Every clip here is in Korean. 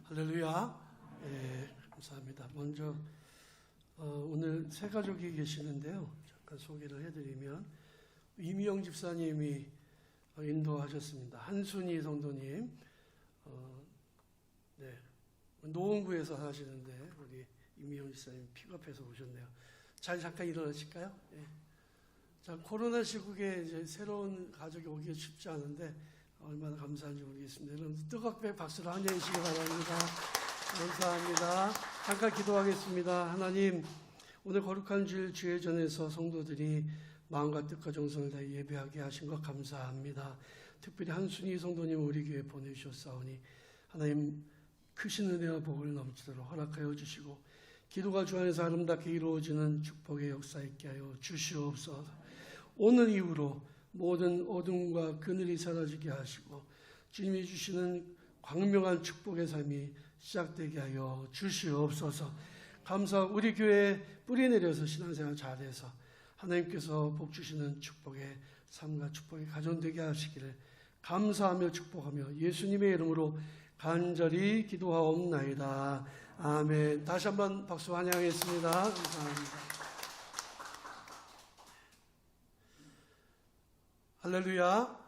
할렐루야. 감사합니다. 먼저 오늘 세 가족이 계시는데요. 잠깐 소개를 해드리면 이미영 집사님이 인도하셨습니다. 한순희 성도님, 노원구에서 사시는데 우리 이미영 집사님 픽업해서 오셨네요. 잘 잠깐 일어나실까요? 자, 코로나 시국에 이제 새로운 가족이 오기 쉽지 않은데 얼마나 감사한지 모르겠습니다. 여러분 뜨겁게 박수로 환영해 주시기 바랍니다. 감사합니다. 잠깐 기도하겠습니다. 하나님, 오늘 거룩한 주일 주의 전에서 성도들이 마음과 뜻과 정성을 다해 예배하게 하신 것 감사합니다. 특별히 한순희 성도님 우리 교회에 보내주셨사오니 하나님 크신 은혜와 복을 넘치도록 허락하여 주시고 기도가 주 안에서 아름답게 이루어지는 축복의 역사 있게 하여 주시옵소서. 오늘 이후로 모든 어둠과 그늘이 사라지게 하시고 주님이 주시는 광명한 축복의 삶이 시작되게 하여 주시옵소서. 감사하고 우리 교회에 뿌리 내려서 신앙생활 잘해서 하나님께서 복 주시는 축복의 삶과 축복이 가정되게 하시기를 감사하며 축복하며 예수님의 이름으로 간절히 기도하옵나이다. 아멘. 다시 한번 박수 환영하겠습니다. 감사합니다. 할렐루야.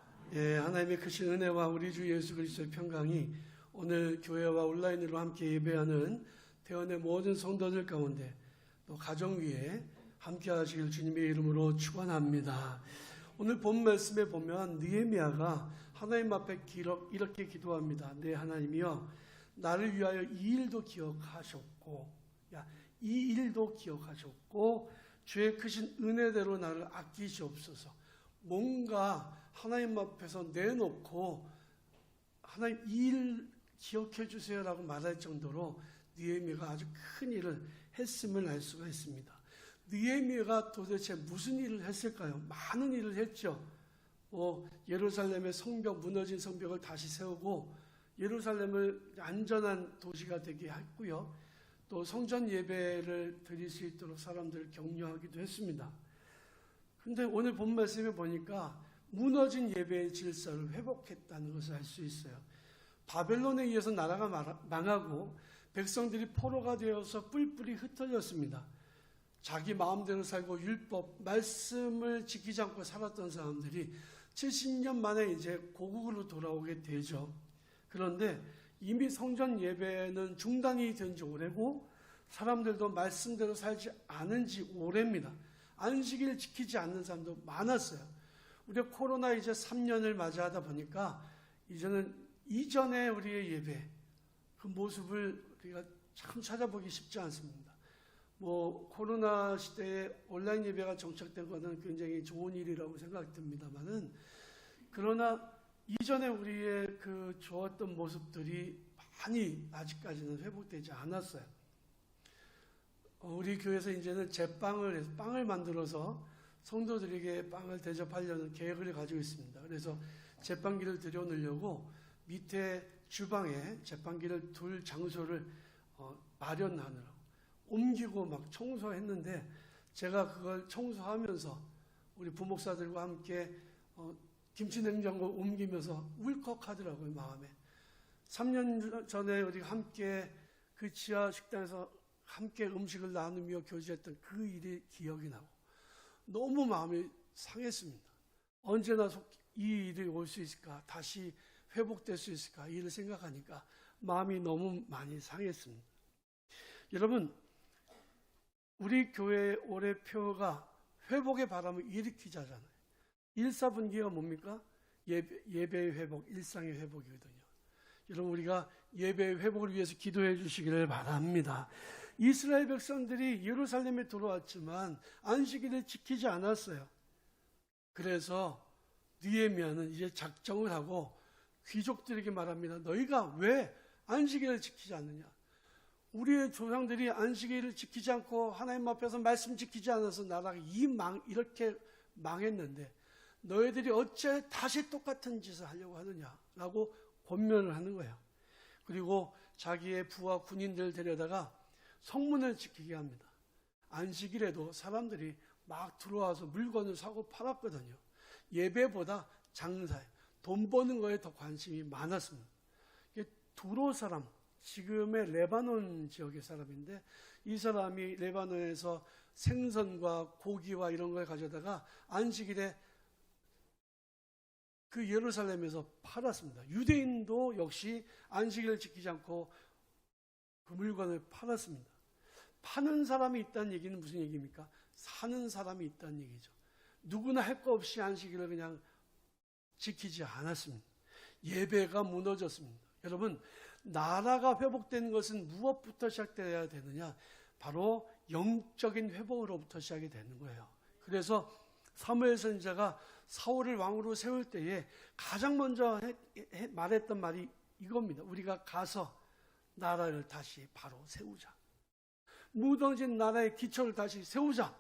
하나님의 크신 은혜와 우리 주 예수 그리스도의 평강이 오늘 교회와 온라인으로 함께 예배하는 대원의 모든 성도들 가운데 또 가정 위에 함께 하시길 주님의 이름으로 축원합니다. 오늘 본 말씀에 보면 느헤미야가 하나님 앞에 이렇게 기도합니다. 내 하나님이여, 나를 위하여 이 일도 기억하셨고, 이 일도 기억하셨고 주의 크신 은혜대로 나를 아끼시옵소서. 뭔가 하나님 앞에서 내놓고 하나님 이 일 기억해 주세요라고 말할 정도로 느헤미야가 아주 큰 일을 했음을 알 수가 있습니다. 느헤미야가 도대체 무슨 일을 했을까요? 많은 일을 했죠. 예루살렘의 성벽, 무너진 성벽을 다시 세우고 예루살렘을 안전한 도시가 되게 했고요. 또 성전 예배를 드릴 수 있도록 사람들을 격려하기도 했습니다. 근데 오늘 본 말씀에 보니까 무너진 예배의 질서를 회복했다는 것을 알 수 있어요. 바벨론에 의해서 나라가 망하고 백성들이 포로가 되어서 뿔뿔이 흩어졌습니다. 자기 마음대로 살고 율법, 말씀을 지키지 않고 살았던 사람들이 70년 만에 이제 고국으로 돌아오게 되죠. 그런데 이미 성전 예배는 중단이 된 지 오래고 사람들도 말씀대로 살지 않은 지 오래입니다. 안식일을 지키지 않는 사람도 많았어요. 우리가 코로나 이제 3년을 맞이하다 보니까 이제는 이전에 우리의 예배, 그 모습을 우리가 참 찾아보기 쉽지 않습니다. 코로나 시대에 온라인 예배가 정착된 것은 굉장히 좋은 일이라고 생각이 듭니다만은, 그러나 이전에 우리의 그 좋았던 모습들이 많이 아직까지는 회복되지 않았어요. 우리 교회에서 이제는 빵을 만들어서 성도들에게 빵을 대접하려는 계획을 가지고 있습니다. 그래서 제빵기를 들여놓으려고 밑에 주방에 제빵기를 둘 장소를 마련하느라고 옮기고 막 청소했는데, 제가 그걸 청소하면서 우리 부목사들과 함께 김치냉장고 옮기면서 울컥하더라고요, 마음에. 3년 전에 우리가 함께 그 지하 식당에서 함께 음식을 나누며 교제했던 그 일이 기억이 나고 너무 마음이 상했습니다. 언제나 이 일이 올 수 있을까? 다시 회복될 수 있을까? 이 일을 생각하니까 마음이 너무 많이 상했습니다. 여러분, 우리 교회의 올해 표가 회복의 바람을 일으키자잖아요. 1사분기가 뭡니까? 예배의 회복, 일상의 회복이거든요. 여러분, 우리가 예배의 회복을 위해서 기도해 주시기를 바랍니다. 이스라엘 백성들이 예루살렘에 들어왔지만 안식일을 지키지 않았어요. 그래서 느헤미야는 이제 작정을 하고 귀족들에게 말합니다. 너희가 왜 안식일을 지키지 않느냐? 우리의 조상들이 안식일을 지키지 않고 하나님 앞에서 말씀 지키지 않아서 나라가 이렇게 망했는데 너희들이 어째 다시 똑같은 짓을 하려고 하느냐라고 권면을 하는 거예요. 그리고 자기의 부하 군인들 데려다가 성문을 지키게 합니다. 안식일에도 사람들이 막 들어와서 물건을 사고 팔았거든요. 예배보다 장사에, 돈 버는 거에 더 관심이 많았습니다. 두로 사람, 지금의 레바논 지역의 사람인데 이 사람이 레바논에서 생선과 고기와 이런 걸 가져다가 안식일에 그 예루살렘에서 팔았습니다. 유대인도 역시 안식일을 지키지 않고 그 물건을 팔았습니다. 파는 사람이 있다는 얘기는 무슨 얘기입니까? 사는 사람이 있다는 얘기죠. 누구나 할 거 없이 안식일을 그냥 지키지 않았습니다. 예배가 무너졌습니다. 여러분, 나라가 회복되는 것은 무엇부터 시작되어야 되느냐? 바로 영적인 회복으로부터 시작이 되는 거예요. 그래서 사무엘 선지자가 사울을 왕으로 세울 때에 가장 먼저 말했던 말이 이겁니다. 우리가 가서 나라를 다시 바로 세우자. 무너진 나라의 기초를 다시 세우자.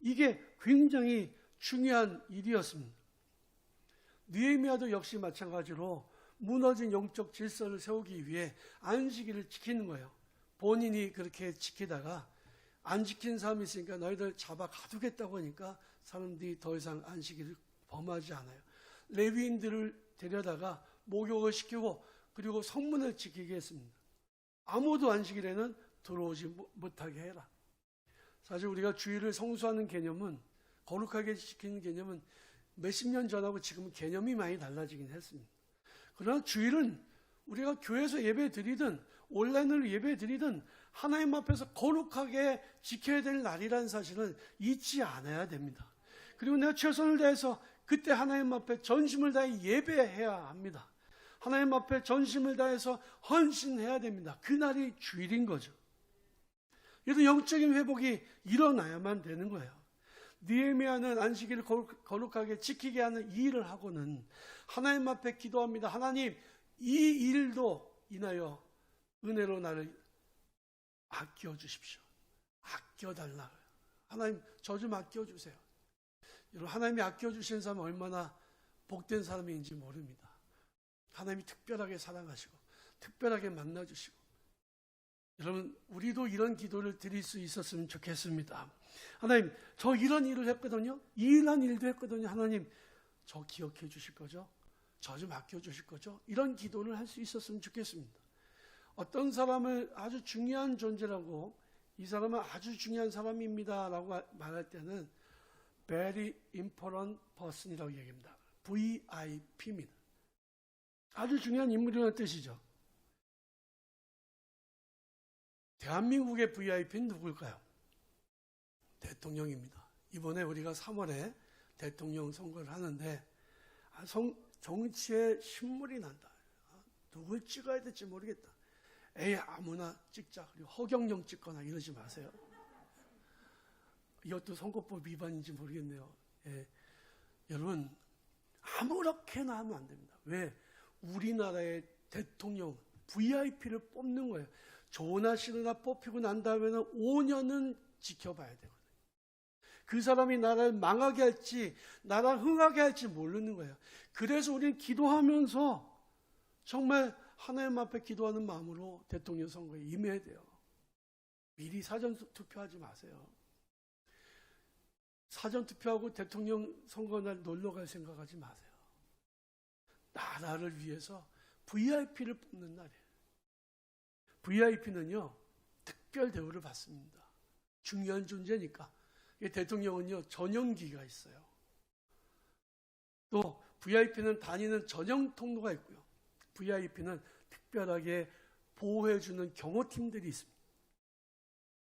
이게 굉장히 중요한 일이었습니다. 느헤미야도 역시 마찬가지로 무너진 영적 질서를 세우기 위해 안식일을 지키는 거예요. 본인이 그렇게 지키다가 안 지킨 사람이 있으니까 너희들 잡아 가두겠다고 하니까 사람들이 더 이상 안식일을 범하지 않아요. 레위인들을 데려다가 목욕을 시키고 그리고 성문을 지키게 했습니다. 아무도 안식일에는 들어오지 못하게 해라. 사실 우리가 주일을 성수하는 개념은, 거룩하게 지키는 개념은 몇십 년 전하고 지금은 개념이 많이 달라지긴 했습니다. 그러나 주일은 우리가 교회에서 예배 드리든 온라인으로 예배 드리든 하나님 앞에서 거룩하게 지켜야 될 날이라는 사실을 잊지 않아야 됩니다. 그리고 내가 최선을 다해서 그때 하나님 앞에 전심을 다해 예배해야 합니다. 하나님 앞에 전심을 다해서 헌신해야 됩니다. 그날이 주일인 거죠. 그래서 영적인 회복이 일어나야만 되는 거예요. 느헤미야는 안식일을 거룩하게 지키게 하는 이 일을 하고는 하나님 앞에 기도합니다. 하나님, 이 일도 인하여 은혜로 나를 아껴주십시오. 아껴달라. 하나님, 저 좀 아껴주세요. 여러분, 하나님이 아껴주신 사람은 얼마나 복된 사람인지 모릅니다. 하나님이 특별하게 사랑하시고 특별하게 만나주시고, 여러분, 우리도 이런 기도를 드릴 수 있었으면 좋겠습니다. 하나님, 저 이런 일을 했거든요. 이런 일도 했거든요. 하나님, 저 기억해 주실 거죠? 저 좀 아껴 주실 거죠? 이런 기도를 할 수 있었으면 좋겠습니다. 어떤 사람을 아주 중요한 존재라고, 이 사람은 아주 중요한 사람입니다 라고 말할 때는 Very important person이라고 얘기합니다. VIP입니다. 아주 중요한 인물이라는 뜻이죠. 대한민국의 VIP는 누굴까요? 대통령입니다. 이번에 우리가 3월에 대통령 선거를 하는데 정치에 신물이 난다. 누굴 찍어야 될지 모르겠다. 에이, 아무나 찍자. 그리고 허경영 찍거나 이러지 마세요. 이것도 선거법 위반인지 모르겠네요. 예. 여러분, 아무렇게나 하면 안 됩니다. 왜? 우리나라의 대통령 VIP를 뽑는 거예요. 좋으나 싫으나 뽑히고 난 다음에는 5년은 지켜봐야 되거든요. 그 사람이 나라를 망하게 할지 나라를 흥하게 할지 모르는 거예요. 그래서 우리는 기도하면서 정말 하나님 앞에 기도하는 마음으로 대통령 선거에 임해야 돼요. 미리 사전 투표하지 마세요. 사전 투표하고 대통령 선거날 놀러 갈 생각하지 마세요. 나라를 위해서 VIP를 뽑는 날이에요. VIP는요, 특별 대우를 받습니다. 중요한 존재니까. 대통령은요, 전용기가 있어요. 또 VIP는 다니는 전용 통로가 있고요. VIP는 특별하게 보호해주는 경호팀들이 있습니다.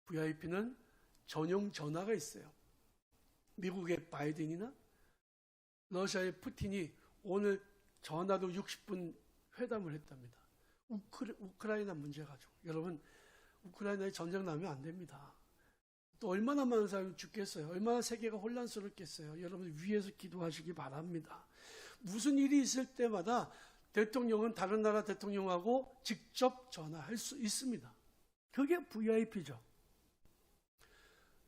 VIP는 전용 전화가 있어요. 미국의 바이든이나 러시아의 푸틴이 오늘 전화로 60분 회담을 했답니다. 우크라이나 문제 가지고. 여러분, 우크라이나에 전쟁 나면 안 됩니다. 또 얼마나 많은 사람이 죽겠어요. 얼마나 세계가 혼란스럽겠어요. 여러분, 위에서 기도하시기 바랍니다. 무슨 일이 있을 때마다 대통령은 다른 나라 대통령하고 직접 전화할 수 있습니다. 그게 VIP죠.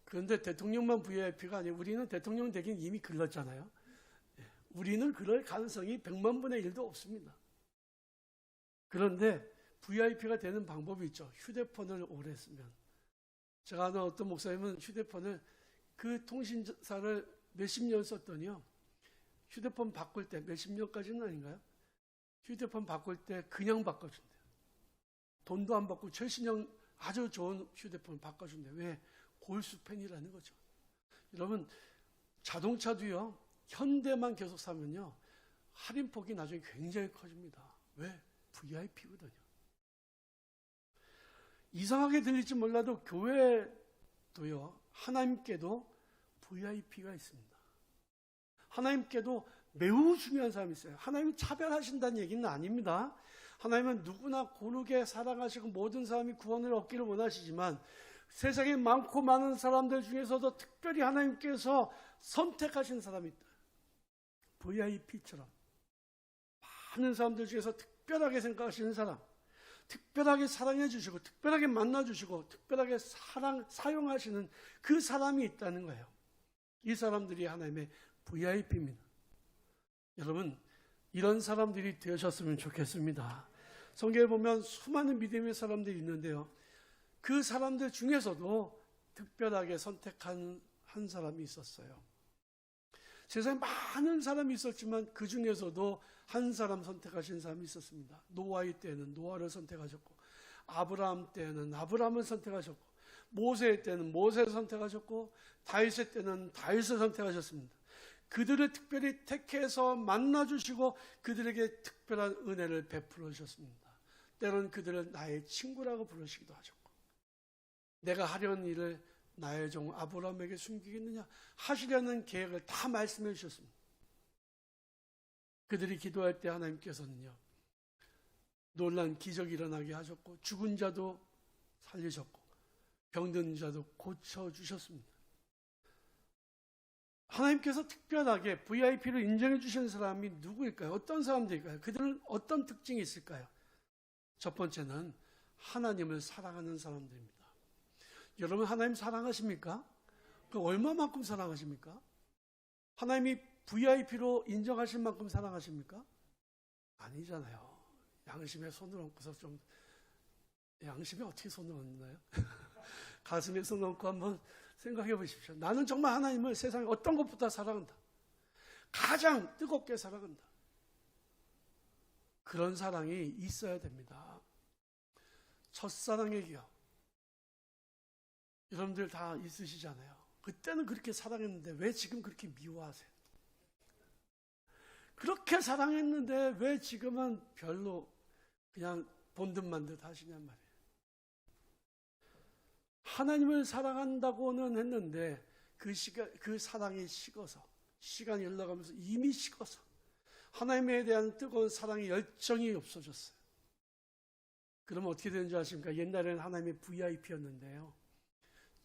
그런데 대통령만 VIP가 아니에요. 우리는 대통령 되긴 이미 글렀잖아요. 우리는 그럴 가능성이 100만 분의 1도 없습니다. 그런데 VIP가 되는 방법이 있죠. 휴대폰을 오래 쓰면. 제가 아는 어떤 목사님은 휴대폰을 그 통신사를 몇십 년 썼더니요. 휴대폰 바꿀 때, 몇십 년까지는 아닌가요? 휴대폰 바꿀 때 그냥 바꿔준대요. 돈도 안 받고 최신형 아주 좋은 휴대폰을 바꿔준대. 왜? 골수 팬이라는 거죠. 여러분, 자동차도요, 현대만 계속 사면요, 할인폭이 나중에 굉장히 커집니다. 왜? VIP거든요. 이상하게 들릴지 몰라도 교회도요, 하나님께도 VIP가 있습니다. 하나님께도 매우 중요한 사람이 있어요. 하나님은 차별하신다는 얘기는 아닙니다. 하나님은 누구나 고르게 사랑하시고 모든 사람이 구원을 얻기를 원하시지만 세상에 많고 많은 사람들 중에서도 특별히 하나님께서 선택하신 사람이 있다. VIP처럼 많은 사람들 중에서 특별하게 생각하시는 사람, 특별하게 사랑해 주시고 특별하게 만나 주시고 특별하게 사용하시는 그 사람이 있다는 거예요. 이 사람들이 하나님의 VIP입니다. 여러분, 이런 사람들이 되셨으면 좋겠습니다. 성경에 보면 수많은 믿음의 사람들이 있는데요, 그 사람들 중에서도 특별하게 선택한 한 사람이 있었어요. 세상에 많은 사람이 있었지만 그 중에서도 한 사람 선택하신 사람이 있었습니다. 노아의 때는 노아를 선택하셨고, 아브라함 때는 아브라함을 선택하셨고, 모세의 때는 모세를 선택하셨고, 다윗의 때는 다윗을 선택하셨습니다. 그들을 특별히 택해서 만나주시고 그들에게 특별한 은혜를 베풀어 주셨습니다. 때로는 그들을 나의 친구라고 부르시기도 하셨고, 내가 하려는 일을 나의 종 아브라함에게 숨기겠느냐 하시려는 계획을 다 말씀해 주셨습니다. 그들이 기도할 때 하나님께서는요, 놀란 기적이 일어나게 하셨고, 죽은 자도 살리셨고 병든 자도 고쳐주셨습니다. 하나님께서 특별하게 VIP를 인정해 주시는 사람이 누구일까요? 어떤 사람들일까요? 그들은 어떤 특징이 있을까요? 첫 번째는 하나님을 사랑하는 사람들입니다. 여러분, 하나님 사랑하십니까? 그 얼마만큼 사랑하십니까? 하나님이 VIP로 인정하실 만큼 사랑하십니까? 아니잖아요. 양심에 손을 얹고서 좀, 양심에 어떻게 손을 얹나요? 가슴에 손을 얹고 한번 생각해 보십시오. 나는 정말 하나님을 세상에 어떤 것보다 사랑한다. 가장 뜨겁게 사랑한다. 그런 사랑이 있어야 됩니다. 첫사랑의 기억. 여러분들 다 있으시잖아요. 그때는 그렇게 사랑했는데 왜 지금 그렇게 미워하세요? 그렇게 사랑했는데 왜 지금은 별로 그냥 본듯만 듯 하시냔 말이에요. 하나님을 사랑한다고는 했는데 그 사랑이 식어서, 시간이 흘러가면서 이미 식어서 하나님에 대한 뜨거운 사랑의 열정이 없어졌어요. 그럼 어떻게 되는 줄 아십니까? 옛날에는 하나님의 VIP였는데요,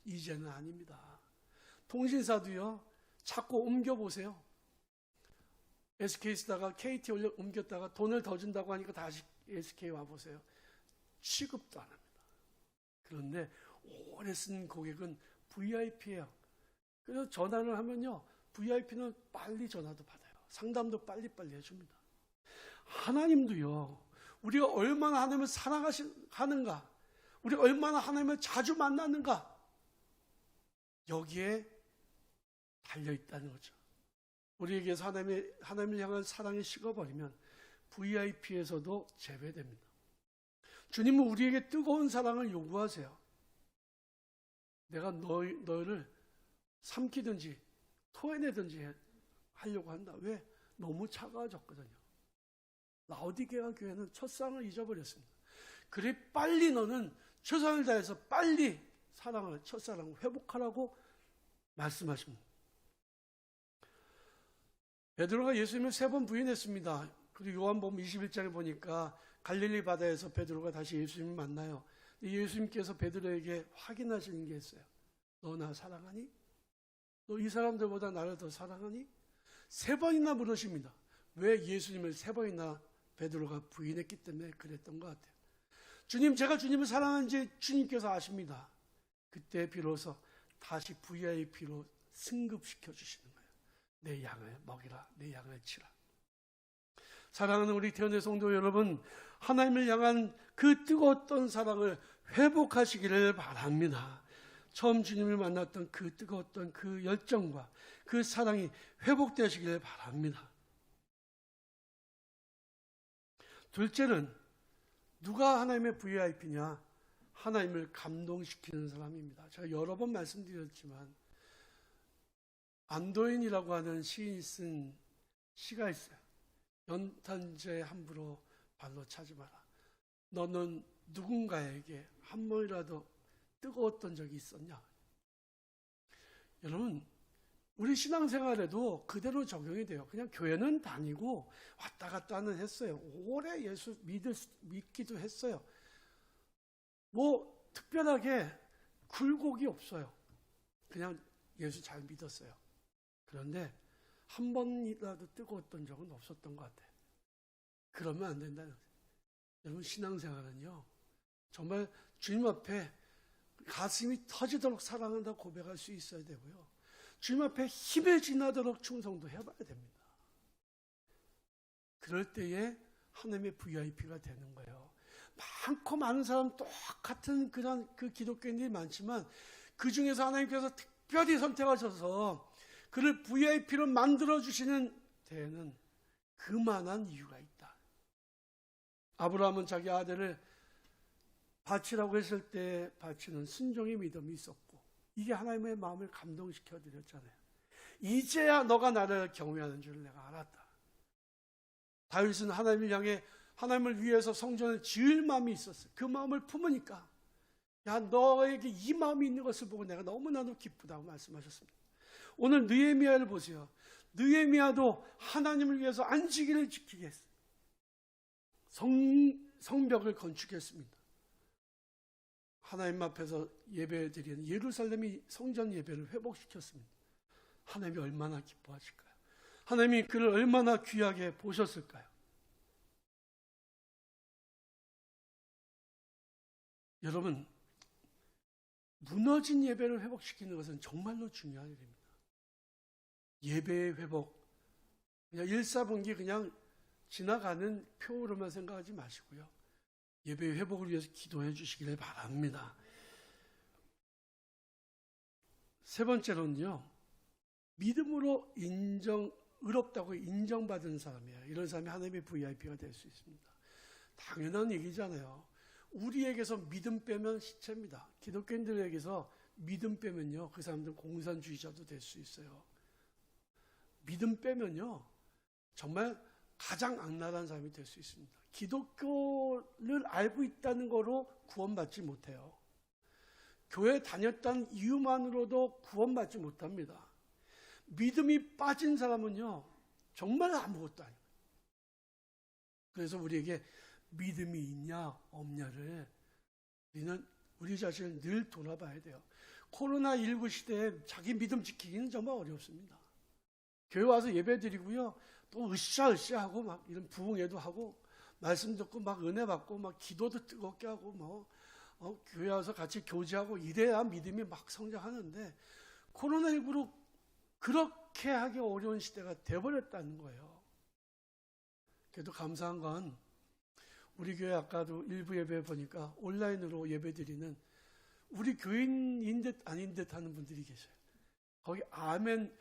이제는 아닙니다. 통신사도요, 자꾸 옮겨보세요. SK 쓰다가 KT 옮겼다가 돈을 더 준다고 하니까 다시 SK 와보세요. 취급도 안 합니다. 그런데 오래 쓴 고객은 VIP예요. 그래서 전화를 하면요, VIP는 빨리 전화도 받아요. 상담도 빨리빨리 해줍니다. 하나님도요, 우리가 얼마나 하나님을 사랑하는가, 우리가 얼마나 하나님을 자주 만나는가, 여기에 달려있다는 거죠. 우리에게서 하나님을 향한 사랑이 식어버리면 VIP에서도 제외됩니다. 주님은 우리에게 뜨거운 사랑을 요구하세요. 내가 너를 삼키든지 토해내든지 하려고 한다. 왜? 너무 차가워졌거든요. 라오디게아 교회는 첫사랑을 잊어버렸습니다. 그래 빨리 너는 최선을 다해서 빨리 첫사랑을 회복하라고 말씀하십니다. 베드로가 예수님을 3번 부인했습니다. 그리고 요한복음 21장에 보니까 갈릴리 바다에서 베드로가 다시 예수님을 만나요. 예수님께서 베드로에게 확인하시는 게 있어요. 너 나 사랑하니? 너 이 사람들보다 나를 더 사랑하니? 3번이나 물으십니다. 왜 예수님을 3번이나 베드로가 부인했기 때문에 그랬던 것 같아요. 주님, 제가 주님을 사랑하는지 주님께서 아십니다. 그때 비로소 다시 VIP로 승급시켜 주시는 거예요. 내 양을 먹이라, 내 양을 치라. 사랑하는 우리 태연의 성도 여러분, 하나님을 향한 그 뜨거웠던 사랑을 회복하시기를 바랍니다. 처음 주님을 만났던 그 뜨거웠던 그 열정과 그 사랑이 회복되시기를 바랍니다. 둘째는 누가 하나님의 VIP냐? 하나님을 감동시키는 사람입니다. 제가 여러 번 말씀드렸지만 안도인이라고 하는 시인이 쓴 시가 있어요. 연탄재 함부로 발로 차지 마라. 너는 누군가에게 한 번이라도 뜨거웠던 적이 있었냐? 여러분, 우리 신앙생활에도 그대로 적용이 돼요. 그냥 교회는 다니고 왔다 갔다는 했어요. 오래 예수 믿기도 했어요. 뭐 특별하게 굴곡이 없어요. 그냥 예수 잘 믿었어요. 그런데 한 번이라도 뜨거웠던 적은 없었던 것 같아요. 그러면 안 된다는 거예요. 여러분, 신앙생활은요, 정말 주님 앞에 가슴이 터지도록 사랑한다 고백할 수 있어야 되고요. 주님 앞에 힘에 지나도록 충성도 해봐야 됩니다. 그럴 때에 하나님의 VIP가 되는 거예요. 많고 많은 사람 똑같은 그 기독교인들이 많지만 그 중에서 하나님께서 특별히 선택하셔서 그를 VIP로 만들어주시는 데에는 그만한 이유가 있다. 아브라함은 자기 아들을 바치라고 했을 때 바치는 순종의 믿음이 있었고 이게 하나님의 마음을 감동시켜 드렸잖아요. 이제야 너가 나를 경외하는 줄 내가 알았다. 다윗은 하나님을 향해 하나님을 위해서 성전을 지을 마음이 있었어요. 그 마음을 품으니까 야, 너에게 이 마음이 있는 것을 보고 내가 너무나도 기쁘다고 말씀하셨습니다. 오늘 느헤미야를 보세요. 느헤미야도 하나님을 위해서 안식일을 지키게 했어요. 성벽을 건축했습니다. 하나님 앞에서 예배드리는 예루살렘이 성전 예배를 회복시켰습니다. 하나님이 얼마나 기뻐하실까요? 하나님이 그를 얼마나 귀하게 보셨을까요? 여러분, 무너진 예배를 회복시키는 것은 정말로 중요한 일입니다. 예배의 회복, 그냥 일사분기 그냥 지나가는 표로만 생각하지 마시고요. 예배의 회복을 위해서 기도해 주시기를 바랍니다. 세 번째로는요, 믿음으로 의롭다고 인정받은 사람이에요. 이런 사람이 하나님의 VIP가 될 수 있습니다. 당연한 얘기잖아요. 우리에게서 믿음 빼면 시체입니다. 기독교인들에게서 믿음 빼면요, 그 사람들은 공산주의자도 될 수 있어요. 믿음 빼면요, 정말 가장 악랄한 사람이 될 수 있습니다. 기독교를 알고 있다는 거로 구원받지 못해요. 교회 다녔다는 이유만으로도 구원받지 못합니다. 믿음이 빠진 사람은요, 정말 아무것도 아니에요. 그래서 우리에게 믿음이 있냐 없냐를 우리 자신을 늘 돌아봐야 돼요. 코로나19 시대에 자기 믿음 지키기는 정말 어렵습니다. 교회 와서 예배 드리고요, 또 으쌰으쌰하고 막 이런 부흥회도 하고 말씀 듣고 막 은혜 받고 막 기도도 뜨겁게 하고 교회 와서 같이 교제하고 이래야 믿음이 막 성장하는데 코로나19로 그렇게 하기 어려운 시대가 돼버렸다는 거예요. 그래도 감사한 건 우리 교회 아까도 일부 예배 보니까 온라인으로 예배 드리는 우리 교인인 듯 아닌 듯 하는 분들이 계셔요. 거기 아멘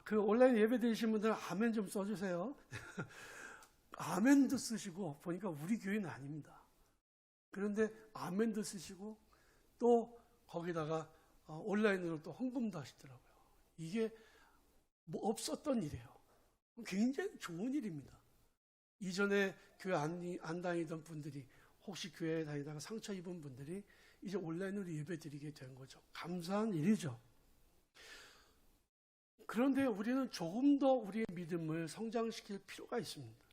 그 온라인 예배 드리신 분들은 아멘 좀 써주세요. 아멘도 쓰시고 보니까 우리 교회는 아닙니다. 그런데 아멘도 쓰시고 또 거기다가 온라인으로 또 헌금도 하시더라고요. 이게 뭐 없었던 일이에요. 굉장히 좋은 일입니다. 이전에 교회 안 다니던 분들이 혹시 교회에 다니다가 상처 입은 분들이 이제 온라인으로 예배 드리게 된 거죠. 감사한 일이죠. 그런데 우리는 조금 더 우리의 믿음을 성장시킬 필요가 있습니다.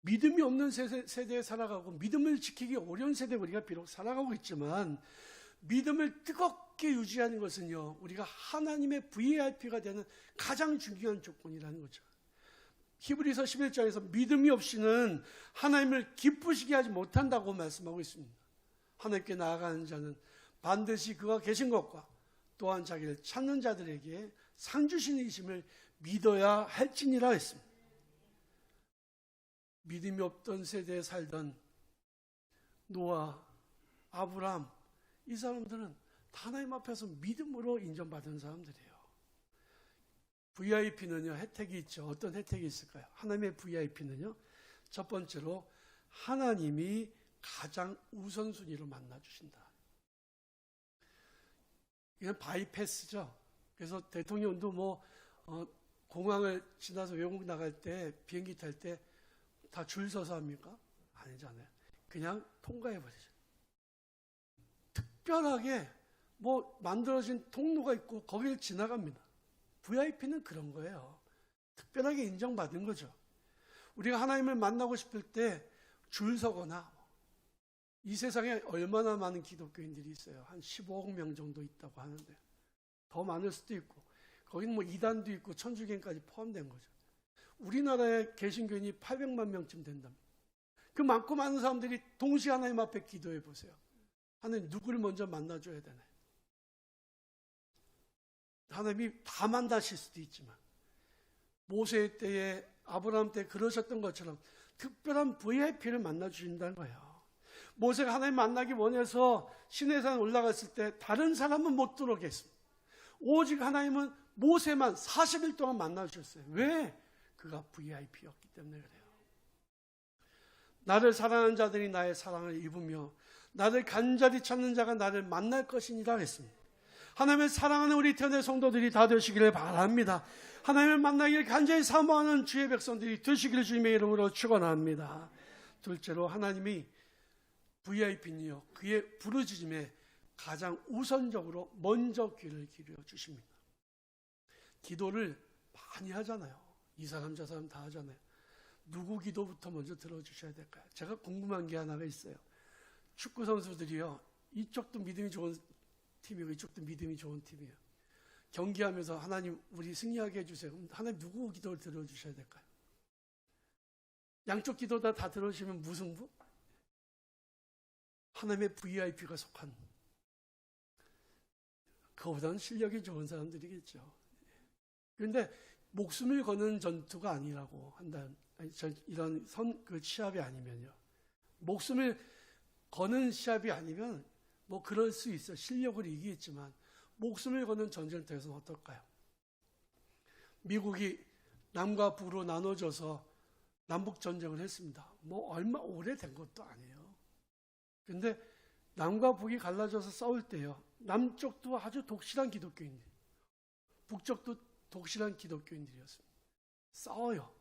믿음이 없는 세대에 살아가고 믿음을 지키기 어려운 세대에 우리가 비록 살아가고 있지만 믿음을 뜨겁게 유지하는 것은요, 우리가 하나님의 VIP가 되는 가장 중요한 조건이라는 거죠. 히브리서 11장에서 믿음이 없이는 하나님을 기쁘시게 하지 못한다고 말씀하고 있습니다. 하나님께 나아가는 자는 반드시 그가 계신 것과 또한 자기를 찾는 자들에게 상 주시는 이심을 믿어야 할지니라 했습니다. 믿음이 없던 세대에 살던 노아, 아브람, 이 사람들은 하나님 앞에서 믿음으로 인정받은 사람들이에요. VIP는요, 혜택이 있죠. 어떤 혜택이 있을까요? 하나님의 VIP는요, 첫 번째로 하나님이 가장 우선순위로 만나주신다. 이건 바이패스죠. 그래서 대통령도 공항을 지나서 외국 나갈 때, 비행기 탈 때 다 줄 서서 합니까? 아니잖아요. 그냥 통과해버리죠. 특별하게 만들어진 통로가 있고 거기를 지나갑니다. VIP는 그런 거예요. 특별하게 인정받은 거죠. 우리가 하나님을 만나고 싶을 때 줄 서거나, 이 세상에 얼마나 많은 기독교인들이 있어요. 한 15억 명 정도 있다고 하는데 더 많을 수도 있고, 거기는 이단도 있고 천주교인까지 포함된 거죠. 우리나라의 개신교인이 800만 명쯤 된답니다. 그 많고 많은 사람들이 동시에 하나님 앞에 기도해 보세요. 하나님 누구를 먼저 만나줘야 되나요? 하나님이 다 만나실 수도 있지만, 모세 때에, 아브라함 때 그러셨던 것처럼 특별한 VIP를 만나주신다는 거예요. 모세가 하나님 만나기 원해서 시내산 올라갔을 때 다른 사람은 못 들어오게 했습니다. 오직 하나님은 모세만 40일 동안 만나주셨어요. 왜? 그가 VIP였기 때문에 그래요. 나를 사랑하는 자들이 나의 사랑을 입으며 나를 간절히 찾는 자가 나를 만날 것이니라 했습니다. 하나님을 사랑하는 우리 태어난 성도들이 다 되시기를 바랍니다. 하나님을 만나기를 간절히 사모하는 주의 백성들이 되시기를 주님의 이름으로 축원합니다. 둘째로, 하나님이 VIP니요 그의 부르짖음에 가장 우선적으로 먼저 귀를 기울여 주십니다. 기도를 많이 하잖아요. 이 사람 저 사람 다 하잖아요. 누구 기도부터 먼저 들어주셔야 될까요? 제가 궁금한 게 하나가 있어요. 축구 선수들이요, 이쪽도 믿음이 좋은 팀이고 이쪽도 믿음이 좋은 팀이에요. 경기하면서 하나님 우리 승리하게 해주세요. 그럼 하나님 누구 기도를 들어주셔야 될까요? 양쪽 기도 다 들어주시면 무승부? 하나님의 VIP가 속한, 그거보다는 실력이 좋은 사람들이겠죠. 그런데 목숨을 거는 전투가 아니라고 한다는, 이런 시합이 아니면요, 목숨을 거는 시합이 아니면 그럴 수 있어. 실력으로 이기겠지만 목숨을 거는 전쟁터에서는 어떨까요? 미국이 남과 북으로 나눠져서 남북 전쟁을 했습니다. 얼마 오래된 것도 아니에요. 그런데 남과 북이 갈라져서 싸울 때요, 남쪽도 아주 독실한 기독교인들, 북쪽도 독실한 기독교인들이었습니다. 싸워요.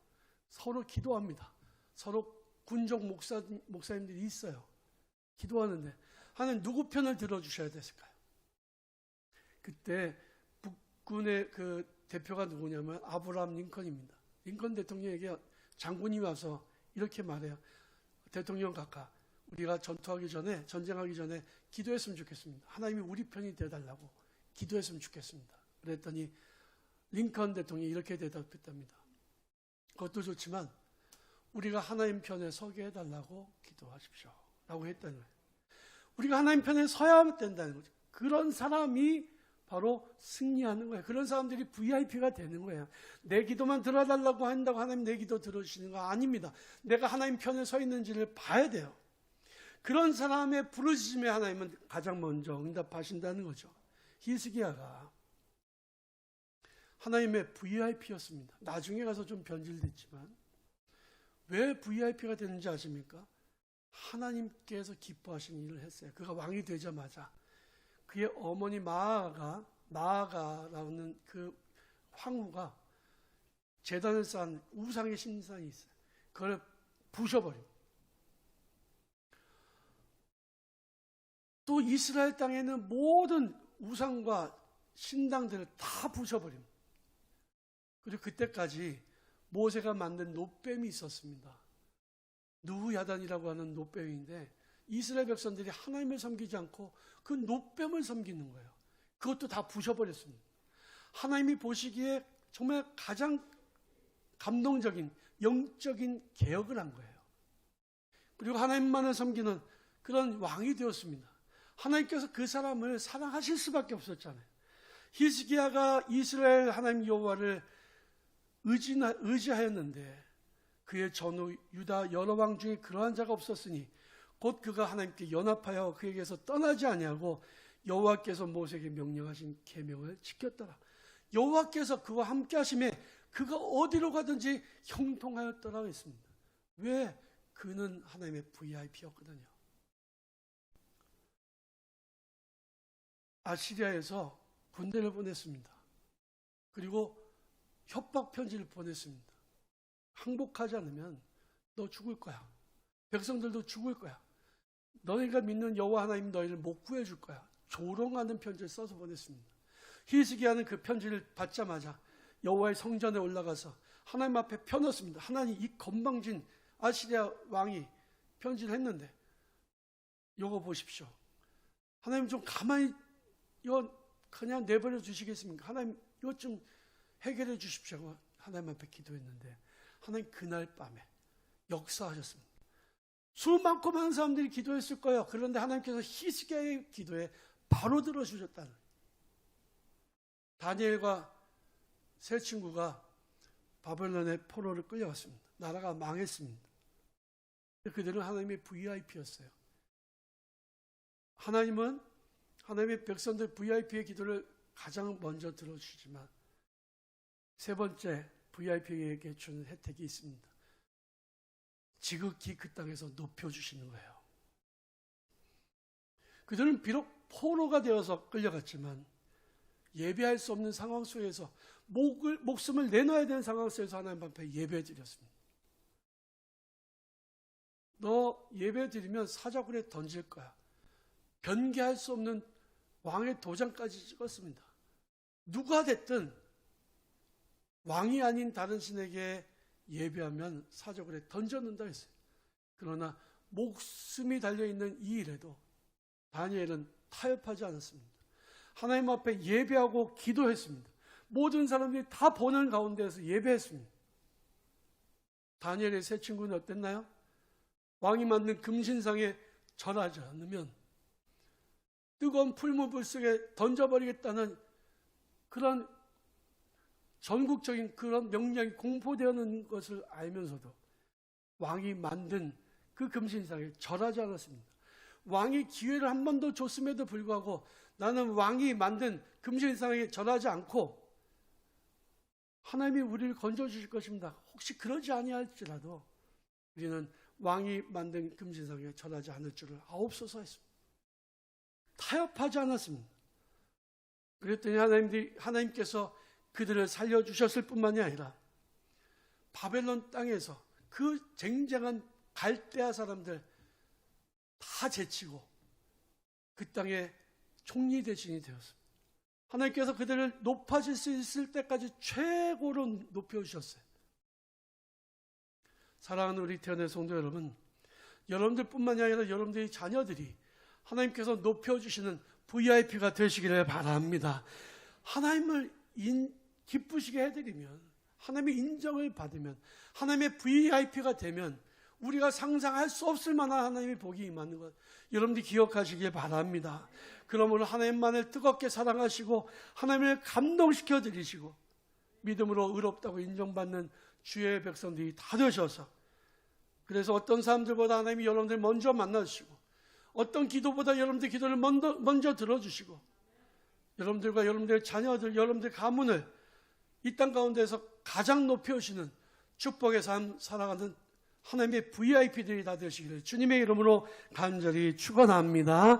서로 기도합니다. 서로 군족 목사님들이 있어요. 기도하는데 하나님 누구 편을 들어주셔야 됐을까요? 그때 북군의 그 대표가 누구냐면 아브라함 링컨입니다. 링컨 대통령에게 장군이 와서 이렇게 말해요. 대통령 각하, 우리가 전쟁하기 전에 기도했으면 좋겠습니다. 하나님이 우리 편이 되어달라고 기도했으면 좋겠습니다. 그랬더니 링컨 대통령이 이렇게 대답했답니다. 그것도 좋지만 우리가 하나님 편에 서게 해달라고 기도하십시오 라고 했다는 거예요. 우리가 하나님 편에 서야 된다는 거죠. 그런 사람이 바로 승리하는 거예요. 그런 사람들이 VIP가 되는 거예요. 내 기도만 들어달라고 한다고 하나님 내 기도 들어주시는 거 아닙니다. 내가 하나님 편에 서 있는지를 봐야 돼요. 그런 사람의 부르짖음에 하나님은 가장 먼저 응답하신다는 거죠. 히스기야가 하나님의 VIP였습니다. 나중에 가서 좀 변질됐지만 왜 VIP가 되는지 아십니까? 하나님께서 기뻐하신 일을 했어요. 그가 왕이 되자마자 그의 어머니 마아가라는 그 황후가 제단을 쌓은 우상의 신상이 있어요. 그걸 부셔버립니다. 또 이스라엘 땅에는 모든 우상과 신당들을 다 부셔버립니다. 그리고 그때까지 모세가 만든 놋뱀이 있었습니다. 누후야단이라고 하는 놋뱀인데 이스라엘 백성들이 하나님을 섬기지 않고 그 놋뱀을 섬기는 거예요. 그것도 다 부셔버렸습니다. 하나님이 보시기에 정말 가장 감동적인 영적인 개혁을 한 거예요. 그리고 하나님만을 섬기는 그런 왕이 되었습니다. 하나님께서 그 사람을 사랑하실 수밖에 없었잖아요. 히스기야가 이스라엘 하나님 여호와를 의지하였는데 그의 전후 유다 여러 왕 중에 그러한 자가 없었으니 곧 그가 하나님께 연합하여 그에게서 떠나지 아니하고 여호와께서 모세에게 명령하신 계명을 지켰더라. 여호와께서 그와 함께 하심에 그가 어디로 가든지 형통하였더라고 했습니다. 왜? 그는 하나님의 VIP였거든요. 아시리아에서 군대를 보냈습니다. 그리고 협박 편지를 보냈습니다. 항복하지 않으면 너 죽을 거야. 백성들도 죽을 거야. 너희가 믿는 여호와 하나님 너희를 못 구해줄 거야. 조롱하는 편지를 써서 보냈습니다. 히스기야는 그 편지를 받자마자 여호와의 성전에 올라가서 하나님 앞에 펴놓습니다. 하나님, 이 건방진 아시리아 왕이 편지를 했는데 이거 보십시오. 하나님 좀 가만히 이거 그냥 내버려 주시겠습니까? 하나님 이것 좀 해결해 주십시오. 하나님 앞에 기도했는데 하나님 그날 밤에 역사하셨습니다. 수많고 많은 사람들이 기도했을 거예요. 그런데 하나님께서 히스기야의 기도에 바로 들어주셨다는. 다니엘과 세 친구가 바벨론의 포로를 끌려갔습니다. 나라가 망했습니다. 그들은 하나님의 VIP였어요. 하나님은 하나님의 백성들 VIP의 기도를 가장 먼저 들어주시지만 세 번째 VIP에게 주는 혜택이 있습니다. 지극히 그 땅에서 높여주시는 거예요. 그들은 비록 포로가 되어서 끌려갔지만 예배할 수 없는 상황 속에서 목숨을 내놔야 되는 상황 속에서 하나님 앞에 예배 드렸습니다. 너 예배 드리면 사자굴에 던질 거야. 변개할 수 없는 왕의 도장까지 찍었습니다. 누가 됐든 왕이 아닌 다른 신에게 예배하면 사자굴에 던져놓는다 했어요. 그러나 목숨이 달려있는 이 일에도 다니엘은 타협하지 않았습니다. 하나님 앞에 예배하고 기도했습니다. 모든 사람들이 다 보는 가운데에서 예배했습니다. 다니엘의 세 친구는 어땠나요? 왕이 만든 금신상에 절하지 않으면 뜨거운 풀무불 속에 던져버리겠다는 그런 전국적인 그런 명령이 공포되는 것을 알면서도 왕이 만든 그 금신상에 절하지 않았습니다. 왕이 기회를 한 번 더 줬음에도 불구하고 나는 왕이 만든 금신상에 절하지 않고 하나님이 우리를 건져주실 것입니다. 혹시 그러지 아니할지라도 우리는 왕이 만든 금신상에 절하지 않을 줄을 아옵소서 했습니다. 타협하지 않았습니다. 그랬더니 하나님께서 그들을 살려주셨을 뿐만이 아니라 바벨론 땅에서 그 쟁쟁한 갈대아 사람들 다 제치고 그 땅의 총리 대신이 되었습니다. 하나님께서 그들을 높아질 수 있을 때까지 최고로 높여주셨어요. 사랑하는 우리 태어난 성도 여러분, 여러분들뿐만이 아니라 여러분들의 자녀들이 하나님께서 높여주시는 VIP가 되시기를 바랍니다. 하나님을 기쁘시게 해드리면, 하나님의 인정을 받으면, 하나님의 VIP가 되면 우리가 상상할 수 없을 만한 하나님의 복이 임하는 것 여러분들이 기억하시길 바랍니다. 그러므로 하나님만을 뜨겁게 사랑하시고 하나님을 감동시켜 드리시고 믿음으로 의롭다고 인정받는 주의 백성들이 다 되셔서, 그래서 어떤 사람들보다 하나님이 여러분들 먼저 만나주시고 어떤 기도보다 여러분들 기도를 먼저 들어주시고 여러분들과 여러분들의 자녀들, 여러분들 가문을 이 땅 가운데서 가장 높여주시는 축복의 삶 살아가는 하나님의 VIP들이 다 되시기를 주님의 이름으로 간절히 축원합니다.